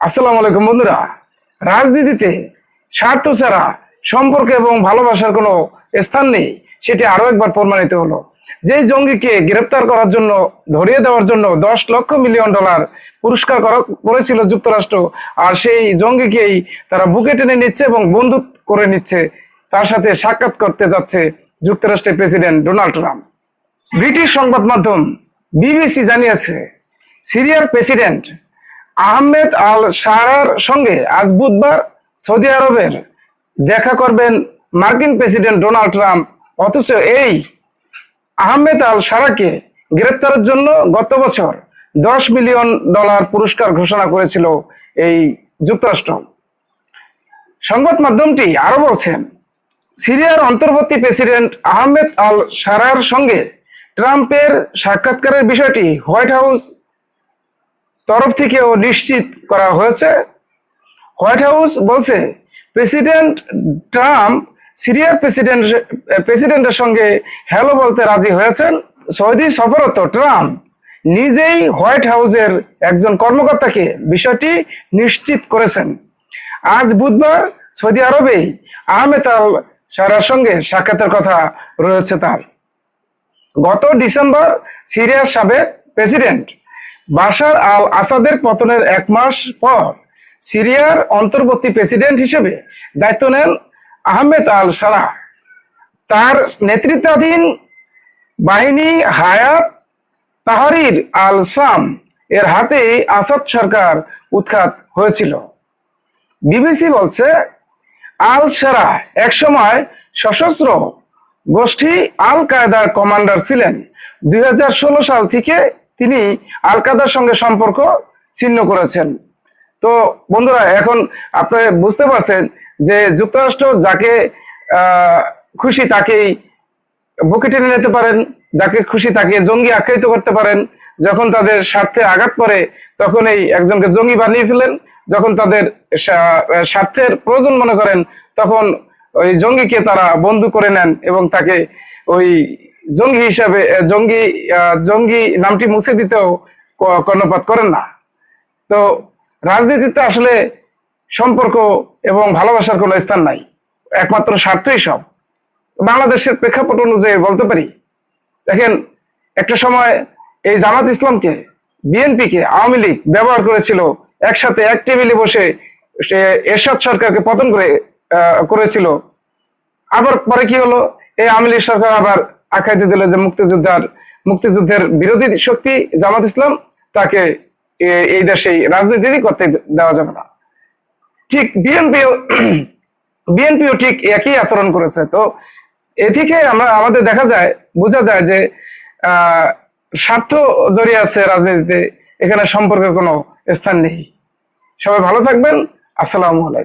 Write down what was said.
আসসালামু আলাইকুম বন্ধুরা। রাজনীতিতে স্বার্থ ছাড়া সম্পর্ক এবং ভালোবাসার কোনো স্থান নেই, সেটি আরো একবার প্রমাণিত হলো। যেই জঙ্গিকে গ্রেপ্তার করার জন্য, ধরিয়ে দেওয়ার জন্য $10 লক্ষ পুরস্কার করেছিল যুক্তরাষ্ট্র, আর সেই জঙ্গিকেই তারা বুকে টেনে নিচ্ছে এবং বন্দুক করে নিচ্ছে। তার সাথে সাক্ষাৎ করতে যাচ্ছে যুক্তরাষ্ট্রের প্রেসিডেন্ট ডোনাল্ড ট্রাম্প। ব্রিটিশ সংবাদ মাধ্যম বিবিসি জানিয়েছে, সিরিয়ার প্রেসিডেন্ট আহমেদ আল শারার সঙ্গে আজ বুধবার সৌদি আরবের দেখা করবেন মার্কিন প্রেসিডেন্ট ডোনাল্ড ট্রাম্প। অথচ এই আহমেদ আল শারাকে গ্রেপ্তারের জন্য গত বছর $10 মিলিয়ন পুরস্কার ঘোষণা করেছিল এই যুক্তরাষ্ট্র। সংবাদ মাধ্যমটি আরো বলছেন, সিরিয়ার অন্তর্বর্তী প্রেসিডেন্ট আহমেদ আল শারার সঙ্গে ট্রাম্পের সাক্ষাৎকারের বিষয়টি হোয়াইট হাউস তরফ থেকেও নিশ্চিত করা হয়েছে। হোয়াইট হাউস বলছে, প্রেসিডেন্ট ট্রাম্প সিরিয়ার প্রেসিডেন্টের সঙ্গে হ্যালো বলতে রাজি হয়েছেন। সৌদি সফররত ট্রাম্প নিজেই হোয়াইট হাউসের একজন কর্মকর্তাকে বিষয়টি নিশ্চিত করেছেন। আজ বুধবার সৌদি আরবেই আহমেদ আল শারার সঙ্গে সাক্ষাতের কথা রয়েছে তার। গত ডিসেম্বর সিরিয়ার সাবেক প্রেসিডেন্ট বাশার আল আসাদের পতনের 1 মাস পর সিরিয়ার অন্তর্বর্তী প্রেসিডেন্ট হিসেবে দায়িত্ব নেন আহমেদ আল শারা। তার নেতৃত্বাধীন বাহিনী হায়াত তাহরির আল শাম এর হাতে আসাদ সরকার উৎখাত হয়েছিল। বিবিসি বলছে, আল শারা একসময় সশস্ত্র গোষ্ঠী আল কায়দার কমান্ডার ছিলেন। 2016 সাল থেকে তিনি আল কায়দার সঙ্গে সম্পর্ক ছিন্ন করেছেন। তো বন্ধুরা, এখন আপনি বুঝতে পারছেন যে যুক্তরাষ্ট্র যাকে খুশি তাকেই বুকে টেনে নিতে পারেন, যাকে খুশি তাকে জঙ্গি আখ্যায়িত করতে পারেন। যখন তাদের স্বার্থে আঘাত করে তখন এই একজনকে জঙ্গি বানিয়ে ফেলেন, যখন তাদের স্বার্থের প্রয়োজন মনে করেন তখন ওই জঙ্গিকে তারা বন্ধু করে নেন এবং তাকে ওই জঙ্গি হিসাবে জঙ্গি নামটি মুছে দিতেও কর্ণপাত করেন না। তো রাজনীতিতে আসলে সম্পর্ক এবং ভালোবাসার কোনো স্থান নাই, একমাত্র স্বার্থই সব। বাংলাদেশের প্রেক্ষাপট অনুযায়ী বলতে পারি, দেখেন একটা সময় এই জামাত ইসলামকে, বিএনপিকে আওয়ামী লীগ ব্যবহার করেছিল, একসাথে এক টেবিলে বসে এরশাদ সরকারকে পতন করেছিল। আবার পরে কি হলো, এই আওয়ামী লীগ সরকার আবার আখ্যায়িত দিল যে মুক্তিযুদ্ধের বিরোধী শক্তি জামাত ইসলাম, তাকে এই দেশে রাজনীতি করতে দেওয়া যাবে না। ঠিক বিএনপিও ঠিক একই আচরণ করেছে। তো এ থেকে আমাদের বোঝা যায় যে স্বার্থ জড়িয়ে আছে রাজনীতিতে, এখানে সম্পর্কের কোনো স্থান নেই। সবাই ভালো থাকবেন। আসসালামু আলাইকুম।